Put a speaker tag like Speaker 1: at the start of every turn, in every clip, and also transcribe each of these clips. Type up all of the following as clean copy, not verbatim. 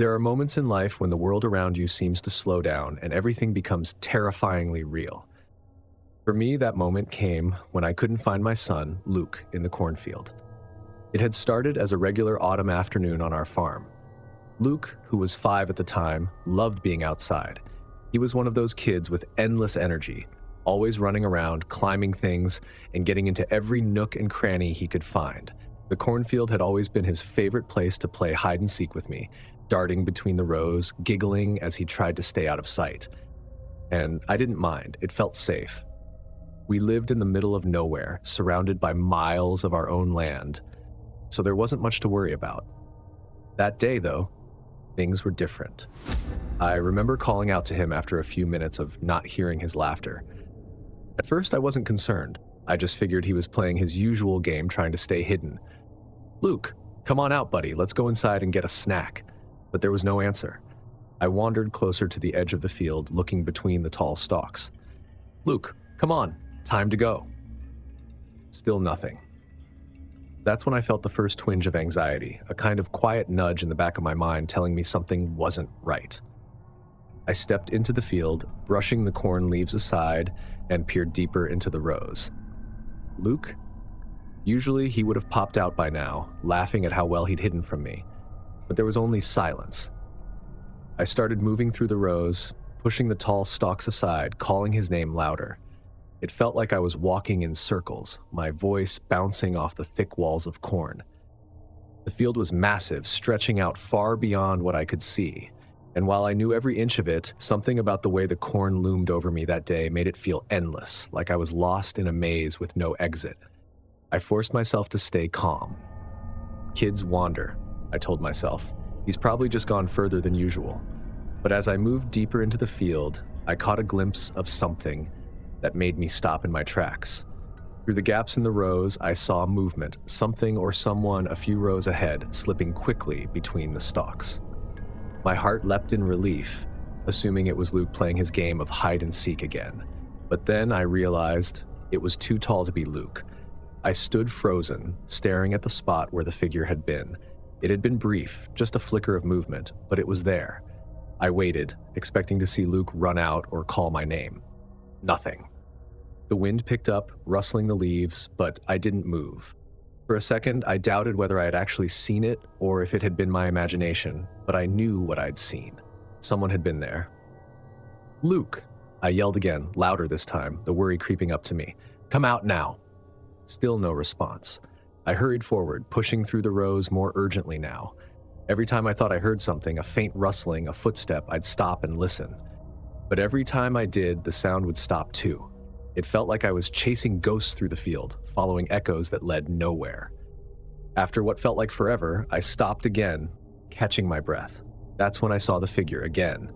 Speaker 1: There are moments in life when the world around you seems to slow down and everything becomes terrifyingly real. For me, that moment came when I couldn't find my son, Luke, in the cornfield. It had started as a regular autumn afternoon on our farm. Luke, who was 5 at the time, loved being outside. He was one of those kids with endless energy, always running around, climbing things, and getting into every nook and cranny he could find. The cornfield had always been his favorite place to play hide and seek with me, darting between the rows, giggling as he tried to stay out of sight. And I didn't mind, it felt safe. We lived in the middle of nowhere, surrounded by miles of our own land, so there wasn't much to worry about. That day, though, things were different. I remember calling out to him after a few minutes of not hearing his laughter. At first, I wasn't concerned. I just figured he was playing his usual game trying to stay hidden. "Luke, come on out, buddy. Let's go inside and get a snack." But there was no answer. I wandered closer to the edge of the field, looking between the tall stalks. "Luke, come on. Time to go." Still nothing. That's when I felt the first twinge of anxiety, a kind of quiet nudge in the back of my mind telling me something wasn't right. I stepped into the field, brushing the corn leaves aside, and peered deeper into the rows. Luke? Usually he would have popped out by now, laughing at how well he'd hidden from me. But there was only silence. I started moving through the rows, pushing the tall stalks aside, calling his name louder. It felt like I was walking in circles, my voice bouncing off the thick walls of corn. The field was massive, stretching out far beyond what I could see. And while I knew every inch of it, something about the way the corn loomed over me that day made it feel endless, like I was lost in a maze with no exit. I forced myself to stay calm. "Kids wander," I told myself. "He's probably just gone further than usual." But as I moved deeper into the field, I caught a glimpse of something that made me stop in my tracks. Through the gaps in the rows, I saw movement, something or someone a few rows ahead, slipping quickly between the stalks. My heart leapt in relief, assuming it was Luke playing his game of hide and seek again. But then I realized it was too tall to be Luke. I stood frozen, staring at the spot where the figure had been. It had been brief, just a flicker of movement, but it was there. I waited, expecting to see Luke run out or call my name. Nothing. The wind picked up, rustling the leaves, but I didn't move. For a second, I doubted whether I had actually seen it or if it had been my imagination, but I knew what I'd seen. Someone had been there. "Luke!" I yelled again, louder this time, the worry creeping up to me. "Come out now!" Still no response. I hurried forward, pushing through the rows more urgently now. Every time I thought I heard something, a faint rustling, a footstep, I'd stop and listen. But every time I did, the sound would stop too. It felt like I was chasing ghosts through the field, following echoes that led nowhere. After what felt like forever, I stopped again, catching my breath. That's when I saw the figure again.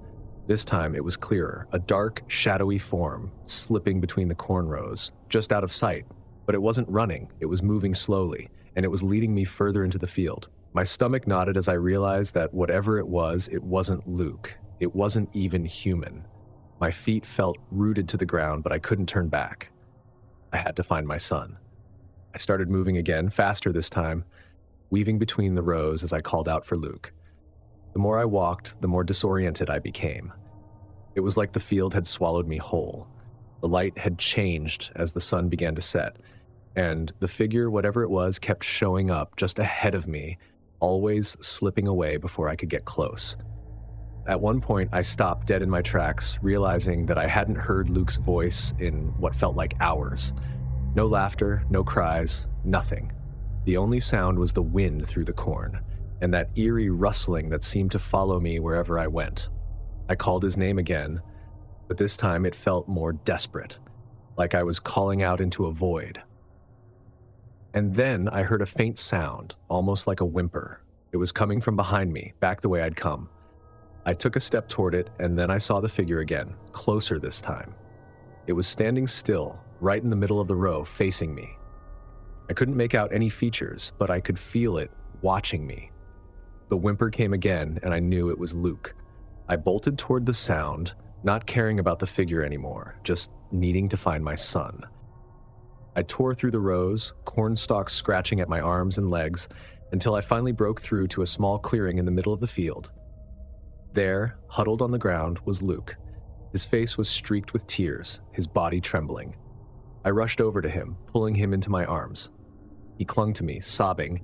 Speaker 1: This time it was clearer, a dark, shadowy form, slipping between the corn rows, just out of sight. But it wasn't running, it was moving slowly, and it was leading me further into the field. My stomach nodded as I realized that whatever it wasn't Luke. It wasn't even human. My feet felt rooted to the ground, but I couldn't turn back. I had to find my son. I started moving again, faster this time, weaving between the rows as I called out for Luke. The more I walked, the more disoriented I became. It was like the field had swallowed me whole. The light had changed as the sun began to set, and the figure, whatever it was, kept showing up just ahead of me, always slipping away before I could get close. At one point, I stopped dead in my tracks, realizing that I hadn't heard Luke's voice in what felt like hours. No laughter, no cries, nothing. The only sound was the wind through the corn, and that eerie rustling that seemed to follow me wherever I went. I called his name again, but this time it felt more desperate, like I was calling out into a void. And then I heard a faint sound, almost like a whimper. It was coming from behind me, back the way I'd come. I took a step toward it, and then I saw the figure again, closer this time. It was standing still, right in the middle of the row, facing me. I couldn't make out any features, but I could feel it watching me. The whimper came again, and I knew it was Luke. I bolted toward the sound, not caring about the figure anymore, just needing to find my son. I tore through the rows, corn stalks scratching at my arms and legs, until I finally broke through to a small clearing in the middle of the field. There, huddled on the ground, was Luke. His face was streaked with tears, his body trembling. I rushed over to him, pulling him into my arms. He clung to me, sobbing,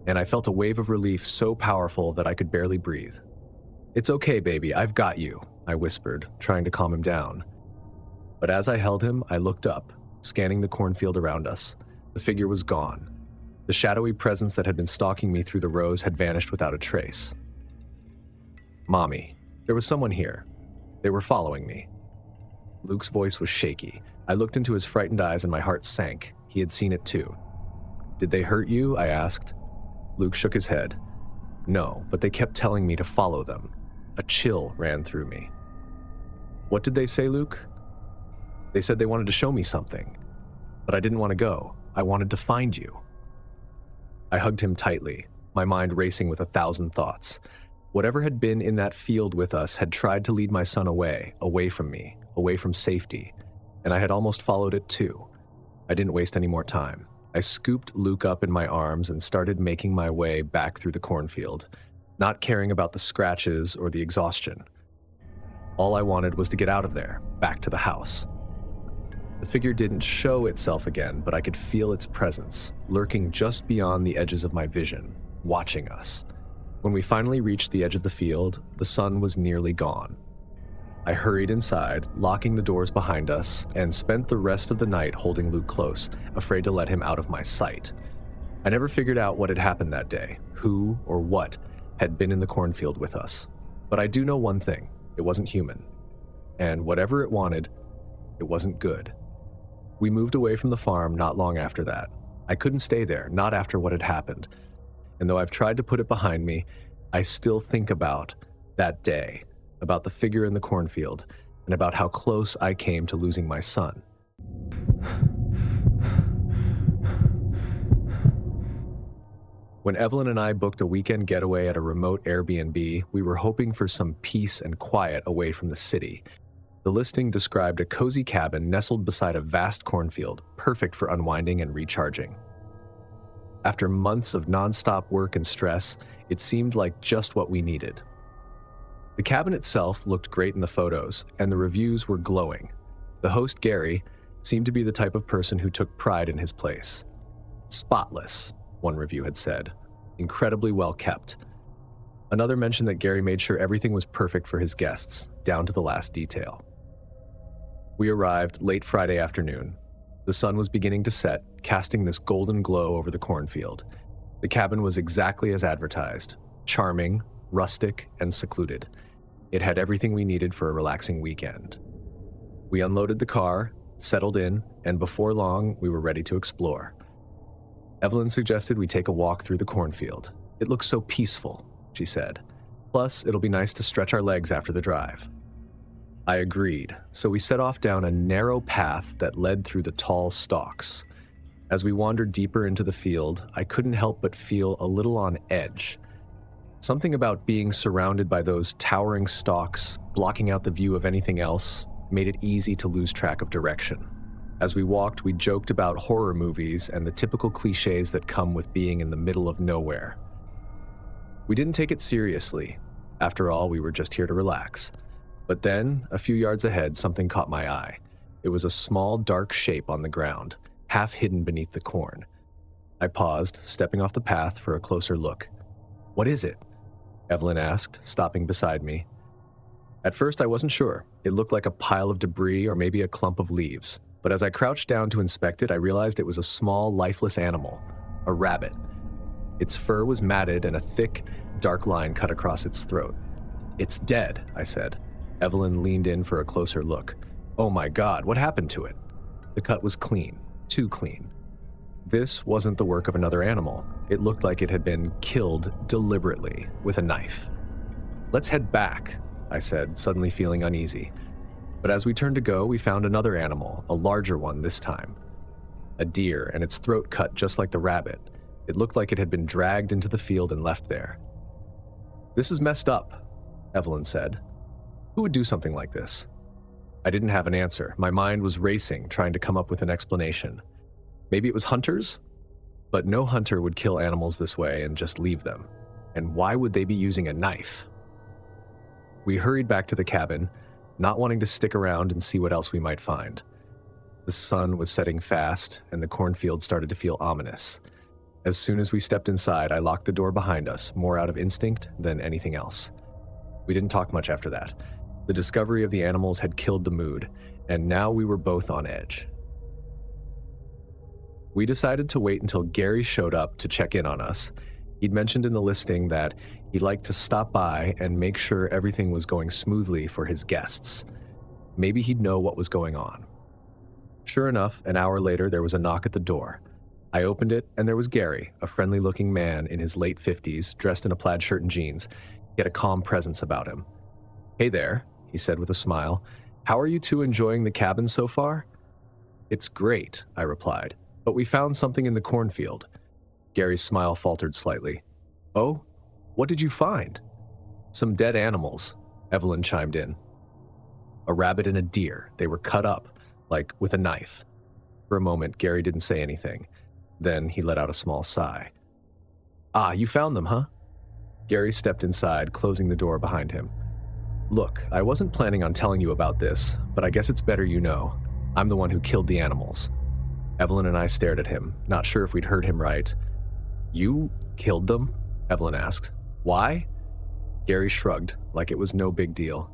Speaker 1: and I felt a wave of relief so powerful that I could barely breathe. "It's okay, baby, I've got you," I whispered, trying to calm him down. But as I held him, I looked up, scanning the cornfield around us. The figure was gone. The shadowy presence that had been stalking me through the rows had vanished without a trace. "Mommy, there was someone here. They were following me." Luke's voice was shaky. I looked into his frightened eyes and my heart sank. He had seen it too. "Did they hurt you?" I asked. Luke shook his head. "No, but they kept telling me to follow them." A chill ran through me. "What did they say, Luke?" "They said they wanted to show me something. But I didn't want to go. I wanted to find you." I hugged him tightly, my mind racing with 1,000 thoughts. Whatever had been in that field with us had tried to lead my son away from me, away from safety, and I had almost followed it too. I didn't waste any more time. I scooped Luke up in my arms and started making my way back through the cornfield, not caring about the scratches or the exhaustion. All I wanted was to get out of there, back to the house. The figure didn't show itself again, but I could feel its presence, lurking just beyond the edges of my vision, watching us. When we finally reached the edge of the field, the sun was nearly gone. I hurried inside, locking the doors behind us, and spent the rest of the night holding Luke close, afraid to let him out of my sight. I never figured out what had happened that day, who or what had been in the cornfield with us. But I do know one thing: it wasn't human. And whatever it wanted, it wasn't good. We moved away from the farm not long after that. I couldn't stay there, not after what had happened. And though I've tried to put it behind me, I still think about that day, about the figure in the cornfield, and about how close I came to losing my son. When Evelyn and I booked a weekend getaway at a remote Airbnb, we were hoping for some peace and quiet away from the city. The listing described a cozy cabin nestled beside a vast cornfield, perfect for unwinding and recharging. After months of nonstop work and stress, it seemed like just what we needed. The cabin itself looked great in the photos, and the reviews were glowing. The host, Gary, seemed to be the type of person who took pride in his place. "Spotless," one review had said. "Incredibly well kept." Another mentioned that Gary made sure everything was perfect for his guests, down to the last detail. We arrived late Friday afternoon. The sun was beginning to set, casting this golden glow over the cornfield. The cabin was exactly as advertised: charming, rustic, and secluded. It had everything we needed for a relaxing weekend. We unloaded the car, settled in, and before long, we were ready to explore. Evelyn suggested we take a walk through the cornfield. "It looks so peaceful," she said. "Plus, it'll be nice to stretch our legs after the drive." I agreed, so we set off down a narrow path that led through the tall stalks. As we wandered deeper into the field, I couldn't help but feel a little on edge. Something about being surrounded by those towering stalks, blocking out the view of anything else, made it easy to lose track of direction. As we walked, we joked about horror movies and the typical cliches that come with being in the middle of nowhere. We didn't take it seriously. After all, we were just here to relax. But then, a few yards ahead, something caught my eye. It was a small, dark shape on the ground, half hidden beneath the corn. I paused, stepping off the path for a closer look. "What is it?" Evelyn asked, stopping beside me. At first, I wasn't sure. It looked like a pile of debris or maybe a clump of leaves. But as I crouched down to inspect it, I realized it was a small, lifeless animal, a rabbit. Its fur was matted and a thick, dark line cut across its throat. "It's dead," I said. Evelyn leaned in for a closer look. "Oh my God, what happened to it?" The cut was clean, too clean. This wasn't the work of another animal. It looked like it had been killed deliberately with a knife. "Let's head back," I said, suddenly feeling uneasy. But as we turned to go, we found another animal, a larger one this time. A deer, and its throat cut just like the rabbit. It looked like it had been dragged into the field and left there. "This is messed up," Evelyn said. "Who would do something like this?" I didn't have an answer. My mind was racing, trying to come up with an explanation. Maybe it was hunters? But no hunter would kill animals this way and just leave them. And why would they be using a knife? We hurried back to the cabin, not wanting to stick around and see what else we might find. The sun was setting fast, and the cornfield started to feel ominous. As soon as we stepped inside, I locked the door behind us, more out of instinct than anything else. We didn't talk much after that. The discovery of the animals had killed the mood, and now we were both on edge. We decided to wait until Gary showed up to check in on us. He'd mentioned in the listing that he'd like to stop by and make sure everything was going smoothly for his guests. Maybe he'd know what was going on. Sure enough, an hour later, there was a knock at the door. I opened it, and there was Gary, a friendly-looking man in his late 50s, dressed in a plaid shirt and jeans. He had a calm presence about him. "Hey there," he said with a smile. "How are you two enjoying the cabin so far?" "It's great," I replied, "but we found something in the cornfield." Gary's smile faltered slightly. "Oh? What did you find?" "Some dead animals," Evelyn chimed in. "A rabbit and a deer. They were cut up, like with a knife." For a moment, Gary didn't say anything. Then he let out a small sigh. "Ah, you found them, huh?" Gary stepped inside, closing the door behind him. "Look, I wasn't planning on telling you about this, but I guess it's better you know. I'm the one who killed the animals." Evelyn and I stared at him, not sure if we'd heard him right. "You killed them?" Evelyn asked. "Why?" Gary shrugged, like it was no big deal.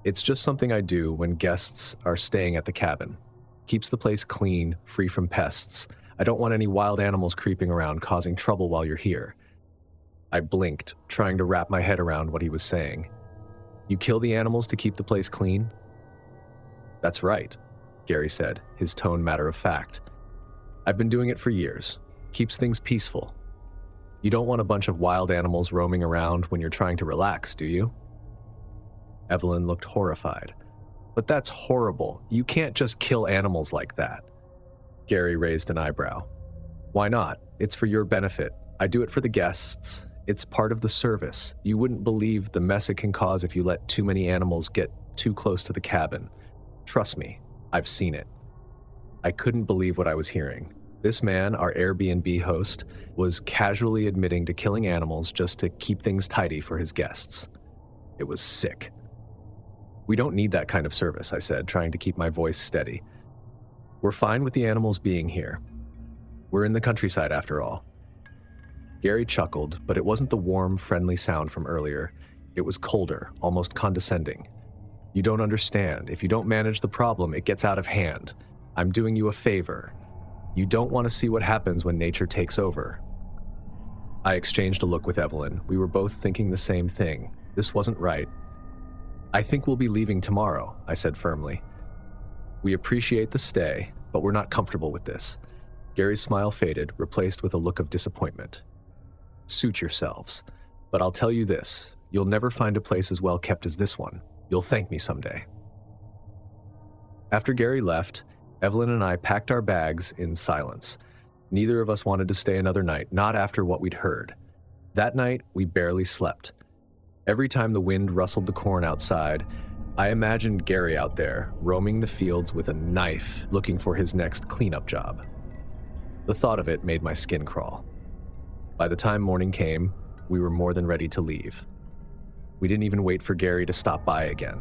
Speaker 1: "It's just something I do when guests are staying at the cabin. Keeps the place clean, free from pests. I don't want any wild animals creeping around causing trouble while you're here." I blinked, trying to wrap my head around what he was saying. "You kill the animals to keep the place clean?" "That's right," Gary said, his tone matter of fact. "I've been doing it for years. Keeps things peaceful. You don't want a bunch of wild animals roaming around when you're trying to relax, do you?" Evelyn looked horrified. "But that's horrible. You can't just kill animals like that." Gary raised an eyebrow. "Why not? It's for your benefit. I do it for the guests. It's part of the service. You wouldn't believe the mess it can cause if you let too many animals get too close to the cabin. Trust me, I've seen it." I couldn't believe what I was hearing. This man, our Airbnb host, was casually admitting to killing animals just to keep things tidy for his guests. It was sick. "We don't need that kind of service," I said, trying to keep my voice steady. "We're fine with the animals being here. We're in the countryside after all." Gary chuckled, but it wasn't the warm, friendly sound from earlier. It was colder, almost condescending. "You don't understand. If you don't manage the problem, it gets out of hand. I'm doing you a favor. You don't want to see what happens when nature takes over." I exchanged a look with Evelyn. We were both thinking the same thing. This wasn't right. "I think we'll be leaving tomorrow," I said firmly. "We appreciate the stay, but we're not comfortable with this." Gary's smile faded, replaced with a look of disappointment. "Suit yourselves. But I'll tell you this, you'll never find a place as well kept as this one. You'll thank me someday." After Gary left, Evelyn and I packed our bags in silence. Neither of us wanted to stay another night, not after what we'd heard. That night, we barely slept. Every time the wind rustled the corn outside, I imagined Gary out there, roaming the fields with a knife, looking for his next cleanup job. The thought of it made my skin crawl. By the time morning came, we were more than ready to leave. We didn't even wait for Gary to stop by again.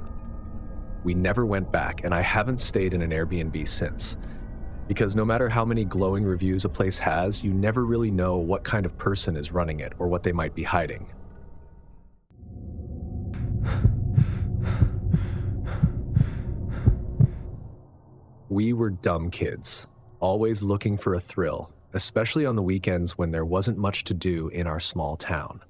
Speaker 1: We never went back, and I haven't stayed in an Airbnb since. Because no matter how many glowing reviews a place has, you never really know what kind of person is running it or what they might be hiding. We were dumb kids, always looking for a thrill, especially on the weekends when there wasn't much to do in our small town.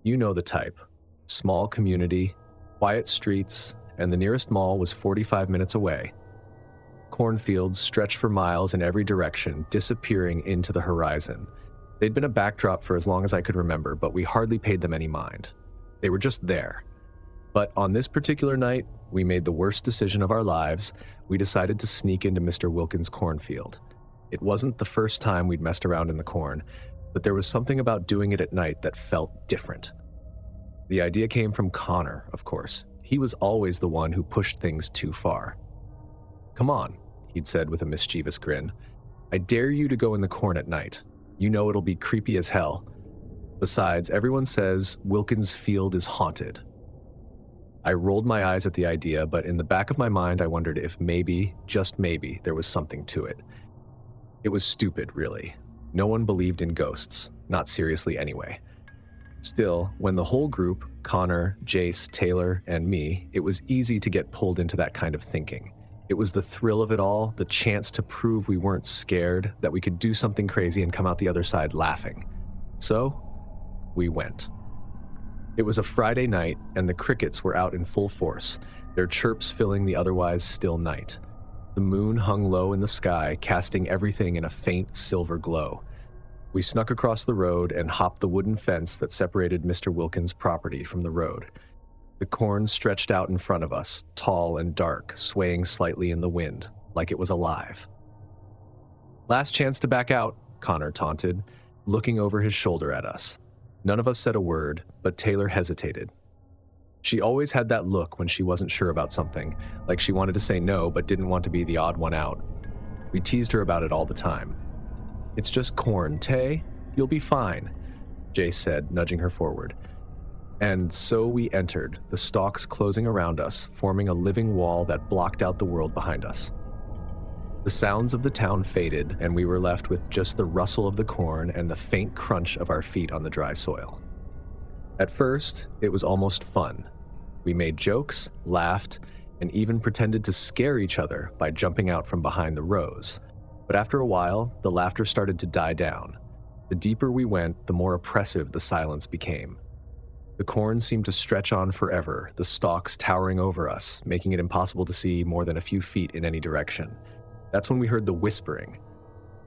Speaker 1: You know the type. Small community, quiet streets, and the nearest mall was 45 minutes away. Cornfields stretched for miles in every direction, disappearing into the horizon. They'd been a backdrop for as long as I could remember, but we hardly paid them any mind. They were just there. But on this particular night, we made the worst decision of our lives. We decided to sneak into Mr. Wilkins' cornfield. It wasn't the first time we'd messed around in the corn, but there was something about doing it at night that felt different. The idea came from Connor, of course. He was always the one who pushed things too far. "Come on," he'd said with a mischievous grin. "I dare you to go in the corn at night. You know it'll be creepy as hell. Besides, everyone says Wilkins' field is haunted." I rolled my eyes at the idea, but in the back of my mind, I wondered if maybe, just maybe, there was something to it. It was stupid, really. No one believed in ghosts, not seriously anyway. Still, when the whole group, Connor, Jace, Taylor, and me, it was easy to get pulled into that kind of thinking. It was the thrill of it all, the chance to prove we weren't scared, that we could do something crazy and come out the other side laughing. So, we went. It was a Friday night, and the crickets were out in full force, their chirps filling the otherwise still night. The moon hung low in the sky, casting everything in a faint silver glow. We snuck across the road and hopped the wooden fence that separated Mr. Wilkins' property from the road. The corn stretched out in front of us, tall and dark, swaying slightly in the wind, like it was alive. "Last chance to back out," Connor taunted, looking over his shoulder at us. None of us said a word, but Taylor hesitated. She always had that look when she wasn't sure about something, like she wanted to say no but didn't want to be the odd one out. We teased her about it all the time. "It's just corn, Tay. You'll be fine," Jace said, nudging her forward. And so we entered, the stalks closing around us, forming a living wall that blocked out the world behind us. The sounds of the town faded, and we were left with just the rustle of the corn and the faint crunch of our feet on the dry soil. At first, it was almost fun. We made jokes, laughed, and even pretended to scare each other by jumping out from behind the rows. But after a while, the laughter started to die down. The deeper we went, the more oppressive the silence became. The corn seemed to stretch on forever, the stalks towering over us, making it impossible to see more than a few feet in any direction. That's when we heard the whispering.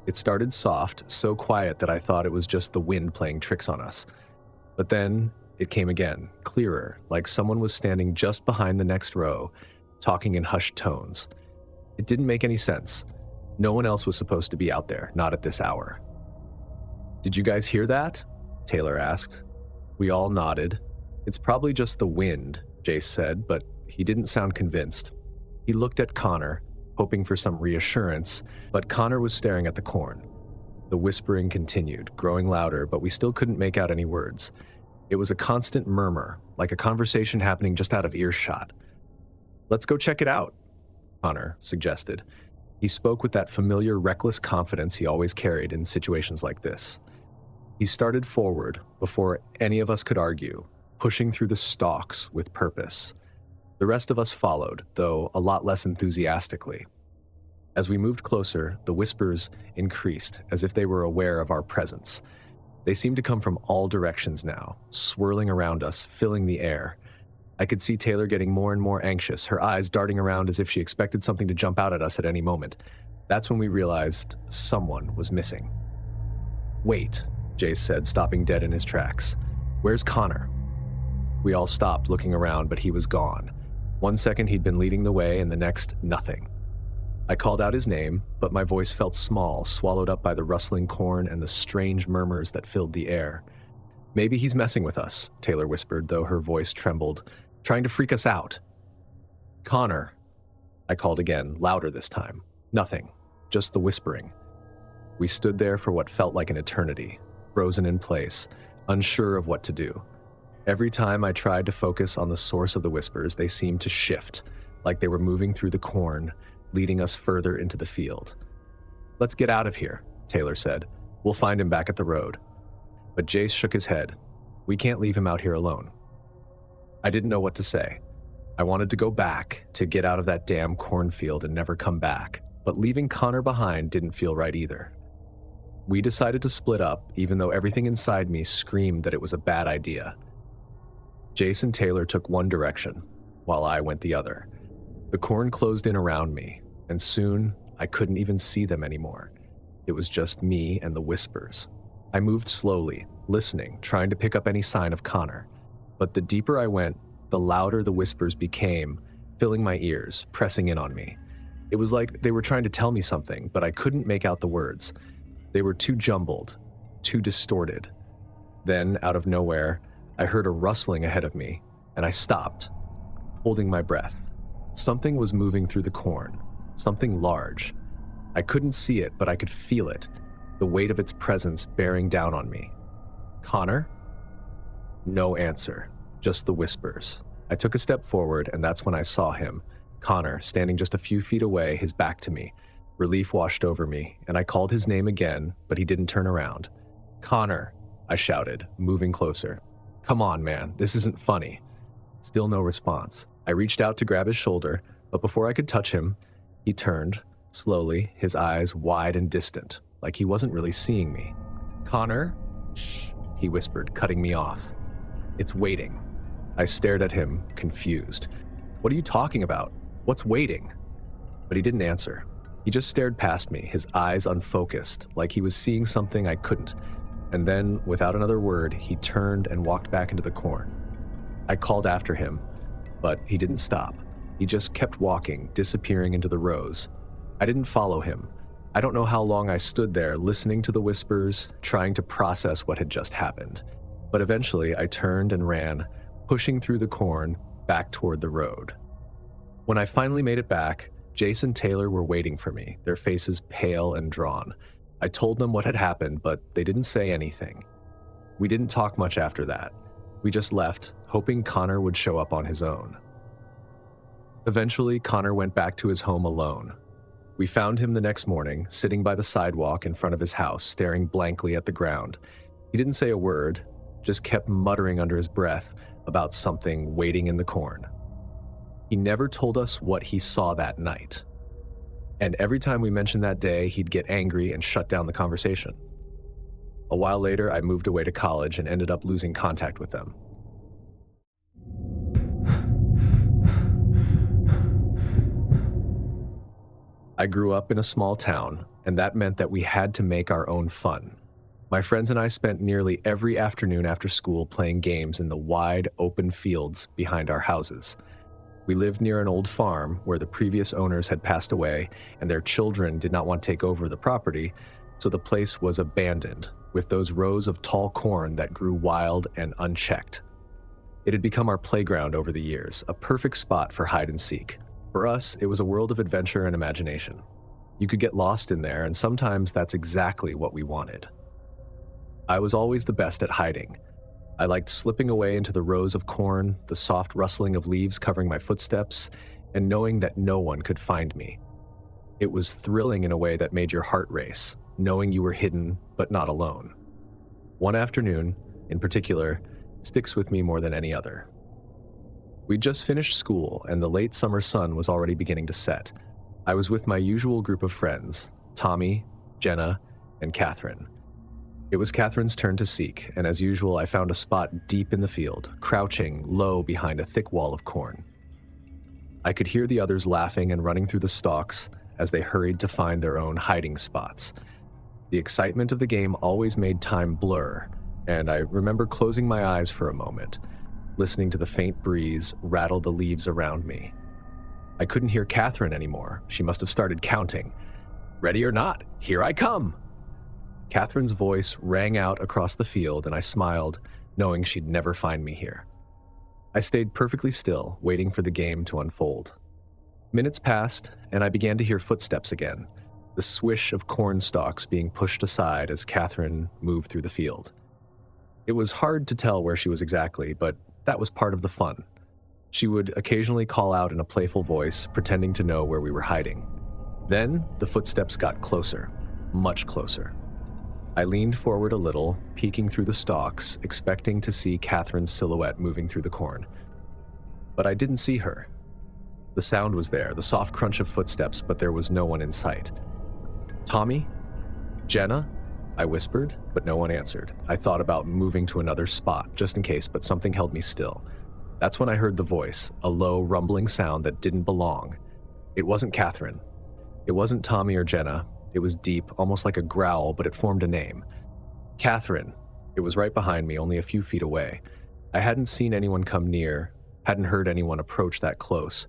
Speaker 1: It started soft, so quiet that I thought it was just the wind playing tricks on us. But then it came again, clearer, like someone was standing just behind the next row, talking in hushed tones. It didn't make any sense. No one else was supposed to be out there, not at this hour. "Did you guys hear that?" Taylor asked. We all nodded. "It's probably just the wind," Jace said, but he didn't sound convinced. He looked at Connor, hoping for some reassurance, but Connor was staring at the corn. The whispering continued, growing louder, but we still couldn't make out any words. It was a constant murmur, like a conversation happening just out of earshot. "Let's go check it out," Connor suggested. He spoke with that familiar, reckless confidence he always carried in situations like this. He started forward before any of us could argue, pushing through the stalks with purpose. The rest of us followed, though a lot less enthusiastically. As we moved closer, the whispers increased, as if they were aware of our presence. They seemed to come from all directions now, swirling around us, filling the air. I could see Taylor getting more and more anxious, her eyes darting around as if she expected something to jump out at us at any moment. That's when we realized someone was missing. "Wait," Jace said, stopping dead in his tracks. "Where's Connor?" We all stopped, looking around, but he was gone. 1 second he'd been leading the way, and the next, nothing. I called out his name, but my voice felt small, swallowed up by the rustling corn and the strange murmurs that filled the air. "Maybe he's messing with us," Taylor whispered, though her voice trembled. "Trying to freak us out." "Connor," I called again, louder this time. Nothing, just the whispering. We stood there for what felt like an eternity, frozen in place, unsure of what to do. Every time I tried to focus on the source of the whispers, they seemed to shift, like they were moving through the corn, leading us further into the field. "Let's get out of here," Taylor said. "We'll find him back at the road." But Jace shook his head. "We can't leave him out here alone." I didn't know what to say. I wanted to go back, to get out of that damn cornfield and never come back, but leaving Connor behind didn't feel right either. We decided to split up, even though everything inside me screamed that it was a bad idea. Jace and Taylor took one direction, while I went the other. The corn closed in around me, and soon I couldn't even see them anymore. It was just me and the whispers. I moved slowly, listening, trying to pick up any sign of Connor. But the deeper I went, the louder the whispers became, filling my ears, pressing in on me. It was like they were trying to tell me something, but I couldn't make out the words. They were too jumbled, too distorted. Then, out of nowhere, I heard a rustling ahead of me, and I stopped, holding my breath. Something was moving through the corn, something large. I couldn't see it, but I could feel it, the weight of its presence bearing down on me. "Connor?" No answer, just the whispers. I took a step forward, and that's when I saw him, Connor, standing just a few feet away, his back to me. Relief washed over me, and I called his name again, but he didn't turn around. "Connor," I shouted, moving closer. "Come on, man, this isn't funny." Still no response. I reached out to grab his shoulder, but before I could touch him, he turned, slowly, his eyes wide and distant, like he wasn't really seeing me. "Connor?" "Shh," he whispered, cutting me off. "It's waiting." I stared at him, confused. "What are you talking about? What's waiting?" But he didn't answer. He just stared past me, his eyes unfocused, like he was seeing something I couldn't. And then, without another word, he turned and walked back into the corn. I called after him, but he didn't stop. He just kept walking, disappearing into the rows. I didn't follow him. I don't know how long I stood there, listening to the whispers, trying to process what had just happened. But eventually, I turned and ran, pushing through the corn, back toward the road. When I finally made it back, Jace and Taylor were waiting for me, their faces pale and drawn. I told them what had happened, but they didn't say anything. We didn't talk much after that. We just left, hoping Connor would show up on his own. Eventually, Connor went back to his home alone. We found him the next morning, sitting by the sidewalk in front of his house, staring blankly at the ground. He didn't say a word, just kept muttering under his breath about something waiting in the corn. He never told us what he saw that night. And every time we mentioned that day, he'd get angry and shut down the conversation. A while later, I moved away to college and ended up losing contact with them. I grew up in a small town, and that meant that we had to make our own fun. My friends and I spent nearly every afternoon after school playing games in the wide, open fields behind our houses. We lived near an old farm where the previous owners had passed away and their children did not want to take over the property, so the place was abandoned, with those rows of tall corn that grew wild and unchecked. It had become our playground over the years, a perfect spot for hide and seek. For us, it was a world of adventure and imagination. You could get lost in there, and sometimes that's exactly what we wanted. I was always the best at hiding. I liked slipping away into the rows of corn, the soft rustling of leaves covering my footsteps, and knowing that no one could find me. It was thrilling in a way that made your heart race, knowing you were hidden but not alone. One afternoon, in particular, sticks with me more than any other. We'd just finished school, and the late summer sun was already beginning to set. I was with my usual group of friends, Tommy, Jenna, and Catherine. It was Catherine's turn to seek, and as usual, I found a spot deep in the field, crouching low behind a thick wall of corn. I could hear the others laughing and running through the stalks as they hurried to find their own hiding spots. The excitement of the game always made time blur, and I remember closing my eyes for a moment, listening to the faint breeze rattle the leaves around me. I couldn't hear Catherine anymore. She must have started counting. "Ready or not, here I come!" Catherine's voice rang out across the field, and I smiled, knowing she'd never find me here. I stayed perfectly still, waiting for the game to unfold. Minutes passed, and I began to hear footsteps again, the swish of corn stalks being pushed aside as Catherine moved through the field. It was hard to tell where she was exactly, but that was part of the fun. She would occasionally call out in a playful voice, pretending to know where we were hiding. Then the footsteps got closer, much closer. I leaned forward a little, peeking through the stalks, expecting to see Catherine's silhouette moving through the corn. But I didn't see her. The sound was there, the soft crunch of footsteps, but there was no one in sight. "Tommy? Jenna?" I whispered, but no one answered. I thought about moving to another spot, just in case, but something held me still. That's when I heard the voice, a low, rumbling sound that didn't belong. It wasn't Catherine. It wasn't Tommy or Jenna. It was deep, almost like a growl, but it formed a name. Catherine. It was right behind me, only a few feet away. I hadn't seen anyone come near, hadn't heard anyone approach that close.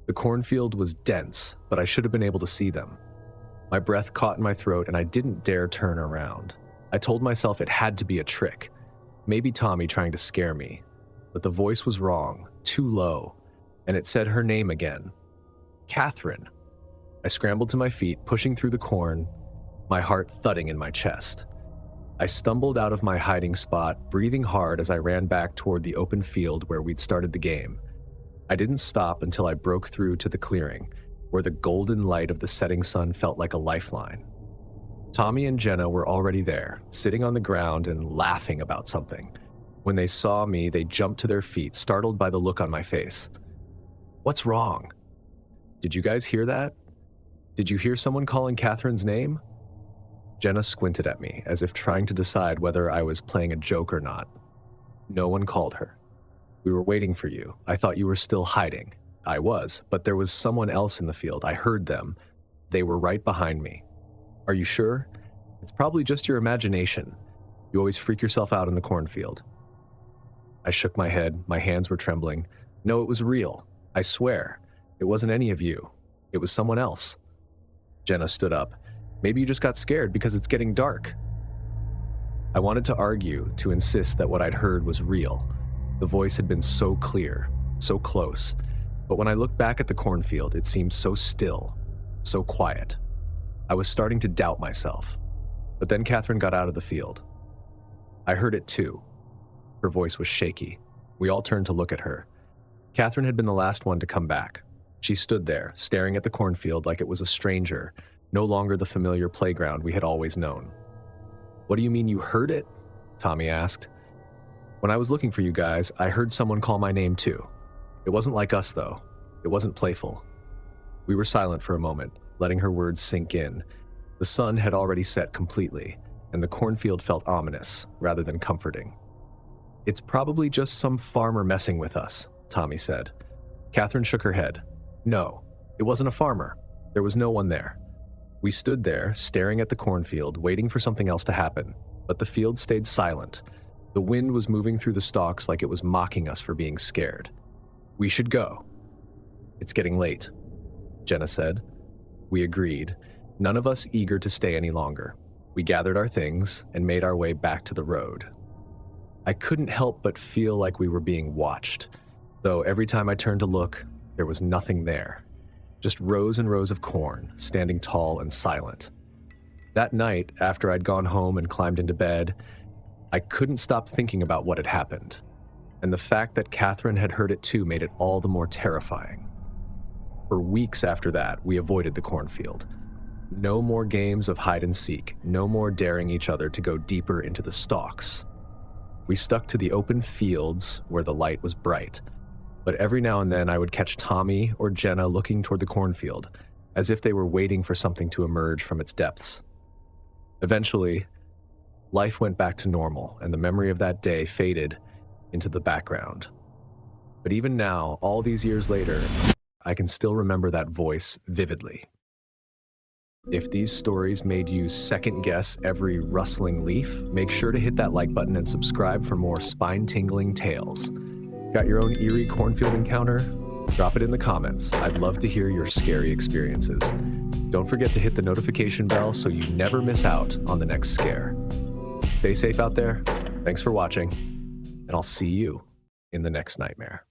Speaker 1: The cornfield was dense, but I should have been able to see them. My breath caught in my throat, and I didn't dare turn around. I told myself it had to be a trick. Maybe Tommy trying to scare me. But the voice was wrong, too low, and it said her name again. Catherine. I scrambled to my feet, pushing through the corn, my heart thudding in my chest. I stumbled out of my hiding spot, breathing hard as I ran back toward the open field where we'd started the game. I didn't stop until I broke through to the clearing, where the golden light of the setting sun felt like a lifeline. Tommy and Jenna were already there, sitting on the ground and laughing about something. When they saw me, they jumped to their feet, startled by the look on my face. "What's wrong? Did you guys hear that? Did you hear someone calling Catherine's name?" Jenna squinted at me, as if trying to decide whether I was playing a joke or not. "No one called her. We were waiting for you. I thought you were still hiding." I was, but there was someone else in the field. I heard them. They were right behind me. "Are you sure? It's probably just your imagination. You always freak yourself out in the cornfield." I shook my head. My hands were trembling. "No, it was real. I swear. It wasn't any of you. It was someone else." Jenna stood up. "Maybe you just got scared because it's getting dark." I wanted to argue, to insist that what I'd heard was real. The voice had been so clear, so close. But when I looked back at the cornfield, it seemed so still, so quiet. I was starting to doubt myself. But then Catherine got out of the field. I heard it too. Her voice was shaky. We all turned to look at her. Catherine had been the last one to come back. She stood there, staring at the cornfield like it was a stranger, no longer the familiar playground we had always known. "What do you mean you heard it?" Tommy asked. "When I was looking for you guys, I heard someone call my name too. It wasn't like us, though. It wasn't playful." We were silent for a moment, letting her words sink in. The sun had already set completely, and the cornfield felt ominous rather than comforting. "It's probably just some farmer messing with us," Tommy said. Catherine shook her head. "No, it wasn't a farmer. There was no one there." We stood there, staring at the cornfield, waiting for something else to happen, but the field stayed silent. The wind was moving through the stalks like it was mocking us for being scared. "We should go." "It's getting late," Jenna said. We agreed, none of us eager to stay any longer. We gathered our things and made our way back to the road. I couldn't help but feel like we were being watched, though every time I turned to look, there was nothing there. Just rows and rows of corn, standing tall and silent. That night, after I'd gone home and climbed into bed, I couldn't stop thinking about what had happened. And the fact that Catherine had heard it too made it all the more terrifying. For weeks after that, we avoided the cornfield. No more games of hide and seek, no more daring each other to go deeper into the stalks. We stuck to the open fields where the light was bright, but every now and then I would catch Tommy or Jenna looking toward the cornfield, as if they were waiting for something to emerge from its depths. Eventually, life went back to normal, and the memory of that day faded into the background. But even now, all these years later, I can still remember that voice vividly. If these stories made you second-guess every rustling leaf, make sure to hit that like button and subscribe for more spine-tingling tales. Got your own eerie cornfield encounter? Drop it in the comments. I'd love to hear your scary experiences. Don't forget to hit the notification bell so you never miss out on the next scare. Stay safe out there. Thanks for watching, and I'll see you in the next nightmare.